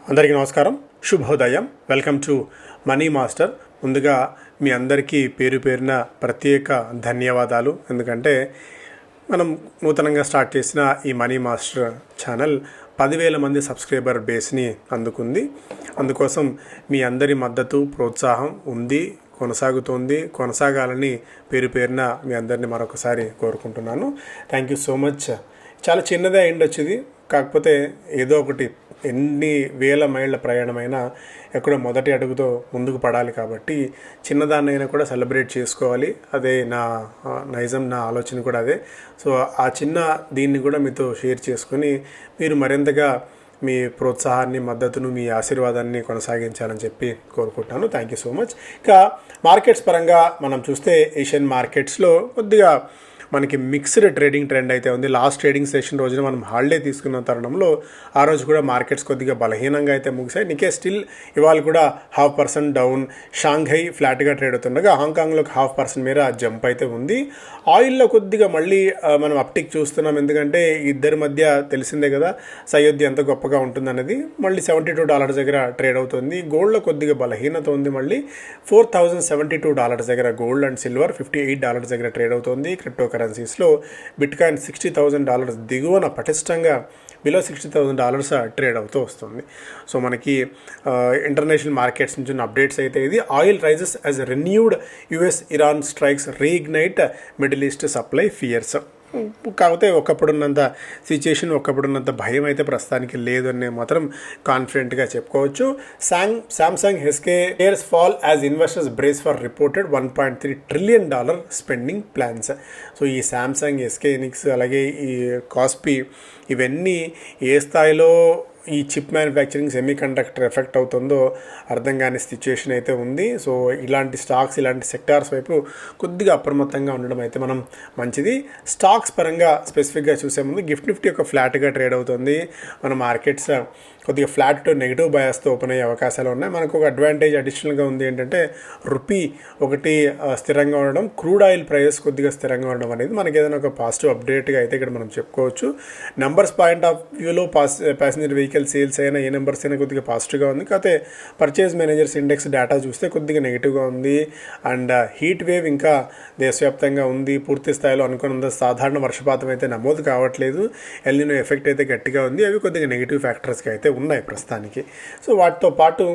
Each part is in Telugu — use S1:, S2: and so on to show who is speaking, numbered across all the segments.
S1: అందరికీ నమస్కారం, శుభోదయం. Welcome to money master. ముందుగా మీ అందరికీ పేరు పేరున ప్రత్యేక ధన్యవాదాలు. ఎందుకంటే మనం నూతనంగా స్టార్ట్ చేసిన ఈ మనీ మాస్టర్ ఛానల్ 10,000 మంది సబ్స్క్రైబర్ బేస్ని అందుకుంది. అందుకోసం మీ అందరి మద్దతు, ప్రోత్సాహం ఉంది, కొనసాగాలని పేరు పేరున మీ అందరినీ మరొకసారి కోరుకుంటున్నాను. Thank you so much. చాలా చిన్నదే అయిండొచ్చు ఇది, కాకపోతే ఏదో ఒకటి ఎన్ని వేల మైళ్ళ ప్రయాణమైనా ఎక్కడో మొదటి అడుగుతో ముందుకు పడాలి. కాబట్టి చిన్నదాన్నైనా కూడా సెలబ్రేట్ చేసుకోవాలి. అదే నా నైజం, నా ఆలోచన కూడా అదే. సో ఆ చిన్న దీన్ని కూడా మీతో షేర్ చేసుకొని మీరు మరింతగా మీ ప్రోత్సాహాన్ని, మద్దతును, మీ ఆశీర్వాదాన్ని కొనసాగించాలని చెప్పి కోరుకుంటాను. Thank you so much. ఇక మార్కెట్స్ పరంగా మనం చూస్తే ఏషియన్ మార్కెట్స్లో కొద్దిగా మనకి మిక్స్డ్ ట్రేడింగ్ ట్రెండ్ అయితే ఉంది. లాస్ట్ ట్రేడింగ్ సెషన్ రోజున మనం హాలిడే తీసుకున్న తరుణంలో ఆ రోజు కూడా మార్కెట్స్ కొద్దిగా బలహీనంగా అయితే ముగిశాయి. నికే స్టిల్ ఇవాళ కూడా 0.5% డౌన్. షాంఘై ఫ్లాట్గా ట్రేడ్ అవుతుండగా హాంకాంగ్లో 0.5% మేర జంప్ అయితే ఉంది. ఆయిల్లో కొద్దిగా మళ్ళీ మనం అప్టిక్ చూస్తున్నాం. ఎందుకంటే ఇద్దరి మధ్య తెలిసిందే కదా సయోధ్య ఎంత గొప్పగా ఉంటుందనేది. మళ్ళీ $72 దగ్గర ట్రేడ్ అవుతుంది. గోల్డ్లో కొద్దిగా బలహీనత ఉంది. మళ్ళీ $4,072 దగ్గర గోల్డ్ అండ్ సిల్వర్, $58 దగ్గర ట్రేడ్ అవుతుంది. క్రిప్టో కరెన్సీస్లో బిట్కాయిన్ $60,000 దిగువన పటిష్టంగా బిలో $60,000 ట్రేడ్ అవుతూ వస్తుంది. సో మనకి ఇంటర్నేషనల్ మార్కెట్స్ నుంచి ఉన్న అప్డేట్స్ అయితే ఇది. Oil rises as renewed US Iran strikes reignite Middle East supply fears. కాకపోతే ఒకప్పుడున్నంత సిచ్యుయేషన్, ఒకప్పుడున్నంత భయం అయితే ప్రస్తుతానికి లేదు అని మాత్రం కాన్ఫిడెంట్గా చెప్పుకోవచ్చు. Samsung SK shares fall as investors brace for reported $1.3 trillion spending plans. So ఈ సామ్సంగ్, ఎస్కే ఎనిక్స్, అలాగే ఈ కాస్పీ, ఇవన్నీ ఏ స్థాయిలో ఈ chip manufacturing, semiconductor effect అవుతుందో అర్థం కాని సిచ్యుయేషన్ అయితే ఉంది. సో ఇలాంటి స్టాక్స్, ఇలాంటి సెక్టార్స్ వైపు కొద్దిగా అప్రమత్తంగా ఉండడం అయితే మనం మంచిది. స్టాక్స్ పరంగా స్పెసిఫిక్గా చూసే ముందు గిఫ్ట్ నిఫ్టీ ఒక ఫ్లాట్గా ట్రేడ్ అవుతుంది. మన మార్కెట్స్ కొద్దిగా ఫ్లాట్ టు నెగిటివ్ బయాస్తో ఓపెన్ అయ్యే అవకాశాలు ఉన్నాయి. మనకు ఒక అడ్వాంటేజ్ అడిషనల్గా ఉంది ఏంటంటే రూపీ ఒకటి స్థిరంగా ఉండడం, క్రూడ్ ఆయిల్ ప్రైజెస్ కొద్దిగా స్థిరంగా ఉండడం అనేది మనకి ఏదైనా ఒక పాజిటివ్ అప్డేట్గా అయితే ఇక్కడ మనం చెప్పుకోవచ్చు. నెంబర్స్ పాయింట్ ఆఫ్ వ్యూలో ప్యాసింజర్ వెహికల్ సేల్స్ అయినా ఏ నెంబర్స్ అయినా కొద్దిగా పాజిటివ్గా ఉంది. కాకపోతే పర్చేజ్ మేనేజర్స్ ఇండెక్స్ డేటా చూస్తే కొద్దిగా నెగిటివ్గా ఉంది. అండ్ హీట్ వేవ్ ఇంకా దేశవ్యాప్తంగా ఉంది. పూర్తి స్థాయిలో అనుకున్నంత సాధారణ వర్షపాతం అయితే నమోదు కావట్లేదు. ఎల్నినో ఎఫెక్ట్ అయితే గట్టిగా ఉంది. అవి కొద్దిగా నెగిటివ్ ఫ్యాక్టర్స్కి అయితే ఉన్నాయి ప్రస్తుతానికి. సో వాటితో పాటు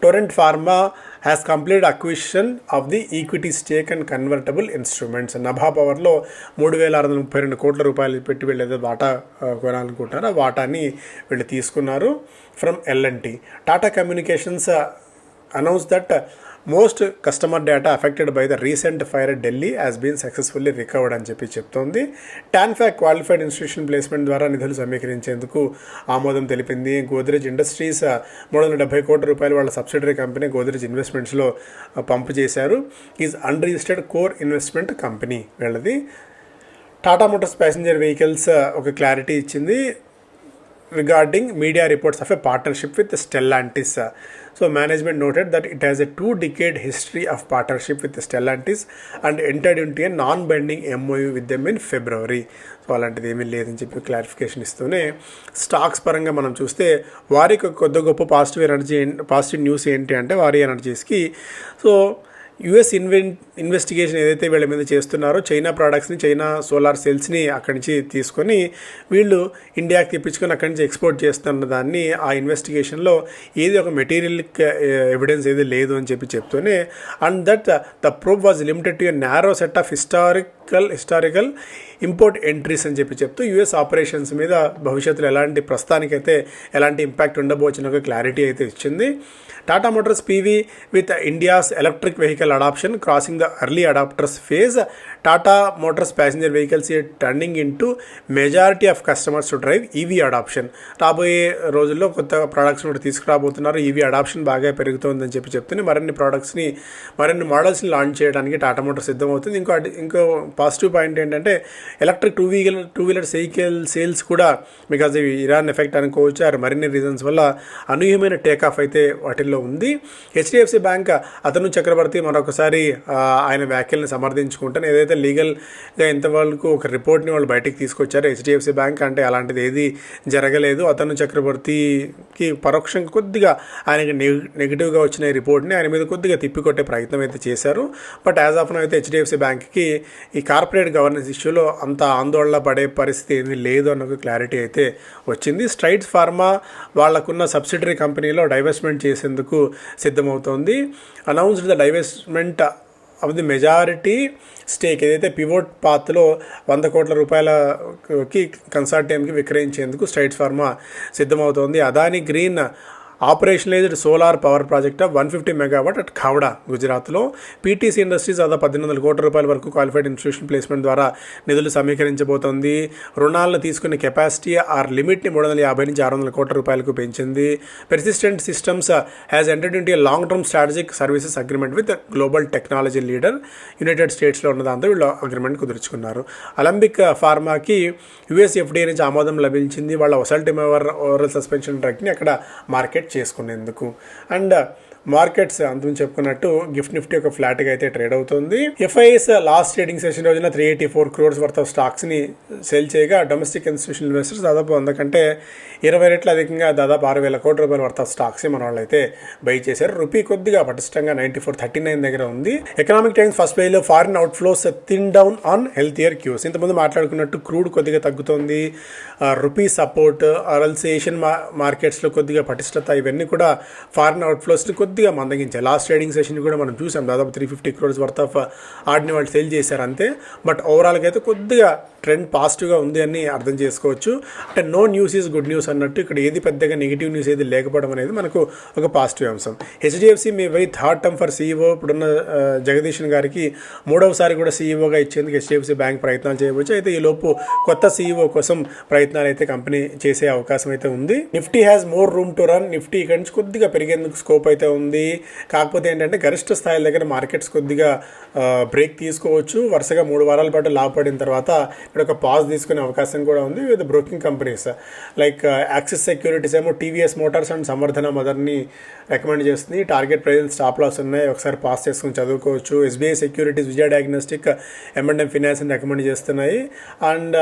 S1: Torrent pharma has complete acquisition of the equity stake and convertible instruments. Nabha పవర్లో $3,632 కోట్ల పెట్టి వీళ్ళు ఏదో వాటా కొనాలనుకుంటారో ఆ వాటాని వీళ్ళు తీసుకున్నారు from L&T. Tata communications announced that most customer data affected by the recent fire at Delhi has been successfully recovered అని చెప్తోంది. TANFAC క్వాలిఫైడ్ ఇన్స్టిట్యూషన్ ప్లేస్మెంట్ ద్వారా నిధులు సమీకరించేందుకు ఆమోదం తెలిపింది. గోద్రేజ్ ఇండస్ట్రీస్ $370 కోట్ల వాళ్ళ సబ్సిడరీ కంపెనీ గోద్రేజ్ ఇన్వెస్ట్మెంట్స్లో పంపు చేశారు. Is unregistered core investment company వీళ్ళది. టాటా మోటార్స్ ప్యాసింజర్ వెహికల్స్ ఒక క్లారిటీ ఇచ్చింది regarding media reports of a partnership with Stellantis. So management noted that it has a 2-decade history of partnership with Stellantis and entered into a non-binding MOU with them in February. So అలాంటిది ఏమీ లేదని చెప్పి క్లారిఫికేషన్ ఇస్తూనే స్టాక్స్ పరంగా మనం చూస్తే వారికి కొద్ది గొప్ప పాజిటివ్ న్యూస్ ఏంటి అంటే వారి ఎనర్జీస్కి సో US ఇన్వెస్టిగేషన్ ఏదైతే వీళ్ళ మీద చేస్తున్నారో చైనా ప్రోడక్ట్స్ని, చైనా సోలార్ సెల్స్ని అక్కడి నుంచి తీసుకొని వీళ్ళు ఇండియాకి తెప్పించుకొని అక్కడి నుంచి ఎక్స్పోర్ట్ చేస్తున్న దాన్ని ఆ ఇన్వెస్టిగేషన్లో ఏది ఒక మెటీరియల్ ఎవిడెన్స్ ఏది లేదు అని చెప్తూనే and that the proof was limited to a narrow set of historical import entries అని చెప్తూ US ఆపరేషన్స్ మీద భవిష్యత్తులో ప్రస్తుతానికైతే ఎలాంటి ఇంపాక్ట్ ఉండబోచిన ఒక క్లారిటీ అయితే ఇచ్చింది. Tata Motors PV with India's electric vehicle adoption crossing the early adopters phase. Tata Motors passenger vehicles turning into majority of customers to drive EV adoption. రాబోయే రోజుల్లో కొత్త ప్రోడక్ట్స్ కూడా తీసుకురాబోతున్నారు. EV అడాప్షన్ బాగా పెరుగుతోందని చెప్తూనే మరిన్ని మోడల్స్ని లాంచ్ చేయడానికి టాటా మోటార్స్ సిద్ధమవుతుంది. ఇంకో పాజిటివ్ పాయింట్ ఏంటంటే electric two wheeler vehicle sales కూడా బికాజ్ ఇరాన్ ఎఫెక్ట్ అనుకోవచ్చు, ఆ మరిన్ని రీజన్స్ వల్ల అనూహ్యమైన టేక్ ఆఫ్ అయితే వాటిల్లో ఉంది. HDFC బ్యాంక్ అతను చక్రవర్తి మరొకసారి ఆయన వ్యాఖ్యల్ని సమర్థించుకుంటాను. ఏదైతే లీగల్గా ఇంతవరకు ఒక రిపోర్ట్ని వాళ్ళు బయటికి తీసుకొచ్చారో హెచ్డిఎఫ్సి బ్యాంక్ అంటే అలాంటిది ఏది జరగలేదు. అతను చక్రవర్తికి పరోక్షంగా కొద్దిగా ఆయనకి నెగిటివ్గా వచ్చిన ఈ రిపోర్ట్ని ఆయన మీద కొద్దిగా తిప్పికొట్టే ప్రయత్నం అయితే చేశారు. బట్ యాజ్ ఆఫ్ నౌ అయితే హెచ్డిఎఫ్సి బ్యాంక్కి ఈ కార్పొరేట్ గవర్నెన్స్ ఇష్యూలో అంత ఆందోళన పడే పరిస్థితి ఏమీ లేదు అన్న క్లారిటీ అయితే వచ్చింది. స్ట్రైడ్స్ ఫార్మా వాళ్ళకున్న సబ్సిడరీ కంపెనీలో డైవెస్ట్మెంట్ చేసేందుకు సిద్ధమవుతోంది. Announced the divestment of the majority stake ఏదైతే పివోట్ పాత్లో 100 కోట్ల రూపాయలకి కన్సార్టియంకి విక్రయించేందుకు స్ట్రైడ్స్ ఫార్మా సిద్ధమవుతోంది. Adani Green operationalized solar power project 150 megawatt at Khavda గుజరాత్లో. పీటీసీ ఇండస్ట్రీస్ దాదాపు 1800 కోట్ల రూపాయల వరకు క్వాలిఫైడ్ ఇన్స్టిట్యూషన్ ప్లేస్మెంట్ ద్వారా నిధులు సమీకరించబోతోంది. రుణాలను తీసుకునే కెపాసిటీ ఆర్ లిమిట్ని 350 నుంచి 600 కోట్ల రూపాయలకు పెంచింది. Persistent systems has entered into a long term strategic services agreement with global technology leader United స్టేట్స్లో ఉన్న దాంతో వీళ్ళు అగ్రిమెంట్ కుదుర్చుకున్నారు. అలంబిక్ ఫార్మాకి యుఎస్ ఎఫ్డీఏ నుంచి ఆమోదం లభించింది. వాళ్ళ ఒసల్టిమెవర్ ఓరల్ సస్పెన్షన్ డ్రగ్ని అక్కడ మార్కెట్ చేసుకునేందుకు. అండ్ మార్కెట్స్ అంతకుముందు చెప్పుకున్నట్టు గిఫ్ట్ నిఫ్టీ ఒక ఫ్లాట్గా అయితే ట్రేడ్ అవుతుంది. ఎఫ్ఐఎస్ లాస్ట్ ట్రేడింగ్ సెషన్ రోజున 384 crores వర్త్ ఆఫ్ స్టాక్స్ని సెల్ చేయగా డొమెస్టిక్ ఇన్స్టిట్యూషనల్ ఇన్వెస్టర్స్ దాదాపు 100 కంటే 20 రెట్లు అధికంగా దాదాపు 6,000 కోట్ల రూపాయల వర్త్ ఆఫ్ స్టాక్స్ మన వాళ్ళు అయితే బై చేశారు. రూపీ కొద్దిగా పటిష్టంగా 94.39 దగ్గర ఉంది. ఎకనామిక్ టైమ్స్ ఫస్ట్ పేజ్లో foreign outflows thin down on healthier cues. ఇంతకుముందు మాట్లాడుకున్నట్టు క్రూడ్ కొద్దిగా తగ్గుతోంది. రూపీ సపోర్ట్ ఆర్ఎల్స్ ఏషియన్ మార్కెట్స్లో కొద్దిగా పటిష్టత ఇవన్నీ కూడా ఫారిన్ అవుట్ఫ్లోస్ని కొద్దిగా మందగించాయి. లాస్ట్ ట్రేడింగ్ సెషన్ కూడా మనం చూసాం. దాదాపు 350 crores వర్త్ ఆఫ్ ఆడిని వాళ్ళు సేల్ చేశారు అంతే. బట్ ఓవరాల్గా అయితే కొద్దిగా ట్రెండ్ పాజిటివ్గా ఉంది అని అర్థం చేసుకోవచ్చు. అంటే no news is good news అన్నట్టు ఇక్కడ ఏది పెద్దగా నెగిటివ్ న్యూస్ ఏది లేకపోవడం అనేది మనకు ఒక పాజిటివ్ అంశం. హెచ్డిఎఫ్సి మీ వై థర్డ్ టర్మ్ ఫర్ సీఈఓ ఇప్పుడున్న జగదీశన్ గారికి 3వసారి కూడా సీఈఓగా ఇచ్చేందుకు హెచ్డిఎఫ్సి బ్యాంక్ ప్రయత్నాలు చేయవచ్చు. అయితే ఈ లోపు కొత్త సీఈఓ కోసం ప్రయత్నాలు అయితే కంపెనీ చేసే అవకాశం అయితే ఉంది. Nifty has more room to run. Nifty ఇక్కడ నుంచి కొద్దిగా పెరిగేందుకు స్కోప్ అయితే ఉంది. కాకపోతే ఏంటంటే గరిష్ట స్థాయిల దగ్గర మార్కెట్స్ కొద్దిగా బ్రేక్ తీసుకోవచ్చు. వరుసగా 3 వారాల పాటు లాభపడిన తర్వాత ఇక్కడ ఒక పాజ్ తీసుకునే అవకాశం కూడా ఉంది. With broking companies like Axis Securities ఏమో టీవీఎస్ మోటార్స్ అండ్ సంవర్ధన మదర్ని రికమెండ్ చేస్తుంది. టార్గెట్ ప్రైస్ స్టాప్ లాస్ ఉన్నాయి, ఒకసారి పాస్ చేసుకుని చదువుకోవచ్చు. ఎస్బీఐ సెక్యూరిటీస్, విజయ డయాగ్నోస్టిక్, M&M ఫినాన్స్ని రికమెండ్ చేస్తున్నాయి. అండ్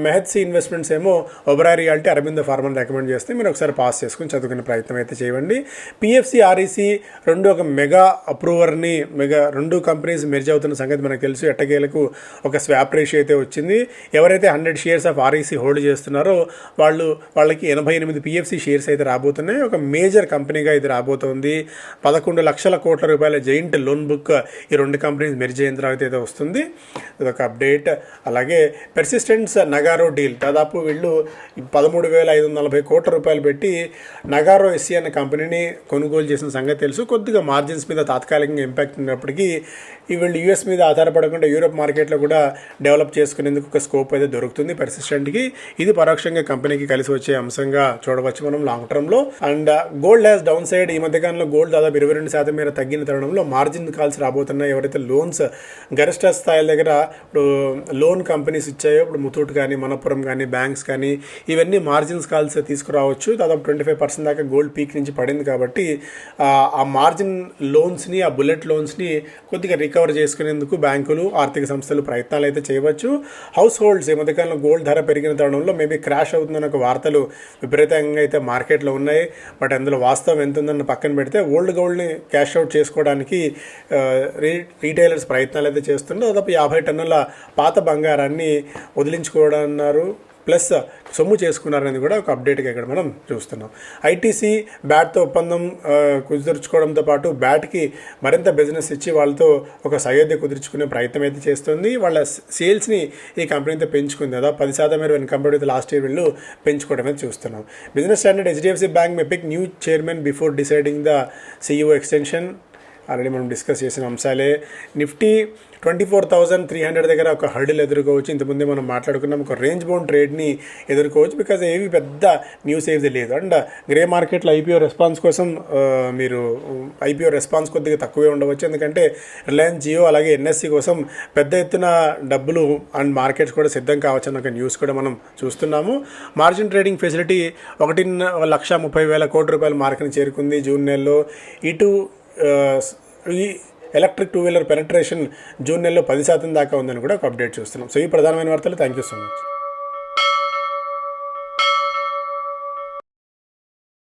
S1: మెహత్సీ ఇన్వెస్ట్మెంట్స్ ఏమో ఒబెరాయ్ రియాలిటీ, అరవింద ఫార్మాని రికమెండ్ చేస్తే మీరు ఒకసారి పాస్ చేసుకుని చదువుకునే ప్రయత్నం అయితే చేయండి. పిఎఫ్సి, ఆర్ఈసీ రెండు ఒక మెగా అప్రూవర్ని రెండు కంపెనీస్ మెర్జ్ అవుతున్న సంగతి మనకు తెలుసు. ఎట్టకేలకు ఒక స్వాప్ రేషియో అయితే వచ్చింది. ఎవరైతే 100 shares ఆఫ్ ఆర్ఈసీ హోల్డ్ చేస్తున్నారో వాళ్ళకి 88 పిఎఫ్సి షేర్స్ అయితే రాబోతున్నాయి. ఒక మేజర్ కంపెనీగా ఇది రాబోతోంది. 11 లక్షల కోట్ల రూపాయల జైంట్ లోన్ బుక్ ఈ రెండు కంపెనీస్ మెర్జ్ అయిన తర్వాత అయితే వస్తుంది. ఇదొక అప్డేట్. అలాగే పెర్సిస్టెంట్స్ నగారో డీల్ దాదాపు వీళ్ళు 13,540 కోట్ల రూపాయలు పెట్టి నగారో ఎస్సీ అనే కంపెనీని కొనుగోలు చేసిన సంగతి తెలుసు. కొద్దిగా మార్జిన్స్ మీద తాత్కాలికంగా ఇంపాక్ట్ ఉన్నప్పటికీ వీళ్ళు యూఎస్ మీద ఆధారపడకుండా యూరోప్ మార్కెట్లో కూడా డెవలప్ చేసుకునేందుకు ఒక స్కోప్ అయితే దొరుకుతుంది పెర్సిస్టెంట్కి. ఇది పరోక్షంగా కంపెనీకి కలిసి వచ్చే అంశంగా చూడవచ్చు మనం లాంగ్ టర్మ్లో. And gold has down side. ఈ మధ్యకాలంలో గోల్డ్ దాదాపు 22% మేర తగ్గిన తరుణంలో మార్జిన్ కాల్స్ రాబోతున్నాయి. ఎవరైతే లోన్స్ గరిష్ట స్థాయిల దగ్గర ఇప్పుడు లోన్ కంపెనీస్ ఇచ్చాయో, ఇప్పుడు ముతూట్ కానీ, మనపురం కానీ, బ్యాంక్స్ కానీ, ఇవన్నీ మార్జిన్స్ కాల్స్ తీసుకురావచ్చు. దాదాపు 25% దాకా గోల్డ్ పీక్ నుంచి పడింది. కాబట్టి ఆ మార్జిన్ లోన్స్ని, ఆ బుల్లెట్ లోన్స్ని కొద్దిగా రికవర్ చేసుకునేందుకు బ్యాంకులు, ఆర్థిక సంస్థలు ప్రయత్నాలు అయితే చేయవచ్చు. హౌస్ హోల్డ్స్ ఈ మధ్యకాలంలో గోల్డ్ ధర పెరిగిన తరుణంలో మేబీ క్రాష్ అవుతుందన్న ఒక వార్తలు విపరీతంగా అయితే మార్కెట్లో ఉన్నాయి. బట్ అందులో వాస్తవం ఎంత ఉందన్న పక్కన పెడితే ఓల్డ్ గోల్డ్ని క్యాష్ అవుట్ చేసుకోవడానికి రీటైలర్స్ ప్రయత్నాలు అయితే చేస్తున్నారు. దాదాపు 50 టన్నుల పాత బంగారాన్ని వదిలించుకోవడన్నారు, ప్లస్ సొమ్ము చేసుకున్నారనేది కూడా ఒక అప్డేట్గా ఇక్కడ మనం చూస్తున్నాం. ఐటీసీ బ్యాట్తో ఒప్పందం కుదుర్చుకోవడంతో పాటు బ్యాట్కి మరింత బిజినెస్ ఇచ్చి వాళ్ళతో ఒక సయోధ్య కుదుర్చుకునే ప్రయత్నం అయితే చేస్తుంది. వాళ్ళ సేల్స్ని ఈ కంపెనీతో పెంచుకుంది. దాదాపు 10% మేర కంపేర్డ్ విత్ లాస్ట్ ఇయర్ వీళ్ళు పెంచుకోవడం అయితే చూస్తున్నాం. Business standard HDFC bank may pick new chairman before deciding the CEO extension. Already మనం డిస్కస్ చేసిన అంశాలే. నిఫ్టీ 24,300 దగ్గర ఒక హర్డిల్ ఎదుర్కోవచ్చు. ఇంతకుముందే మనం మాట్లాడుకున్నాం, ఒక రేంజ్ బౌండ్ ట్రేడ్ని ఎదుర్కోవచ్చు. బికాజ్ ఏవి పెద్ద న్యూస్ ఏది లేదు. అండ్ గ్రే మార్కెట్లో ఐపీఓ రెస్పాన్స్ కోసం మీరు ఐపీఓ రెస్పాన్స్ కొద్దిగా తక్కువే ఉండవచ్చు. ఎందుకంటే రిలయన్స్ జియో అలాగే ఎన్ఎస్సి కోసం పెద్ద ఎత్తున డబ్బులు అండ్ మార్కెట్స్ కూడా సిద్ధం కావచ్చు అన్న ఒక న్యూస్ కూడా మనం చూస్తున్నాము. మార్జిన్ ట్రేడింగ్ ఫెసిలిటీ 1,30,000 కోట్ల రూపాయల మార్కుని చేరుకుంది జూన్ నెలలో. ఇటు ఈ ఎలక్ట్రిక్ 2 వీలర్ పెనట్రేషన్ జూన్ నెలలో 10% దాకా ఉందని కూడా ఒక అప్డేట్ చూస్తున్నాం. సో ఈ ప్రధానమైన వార్తలు. Thank you so much.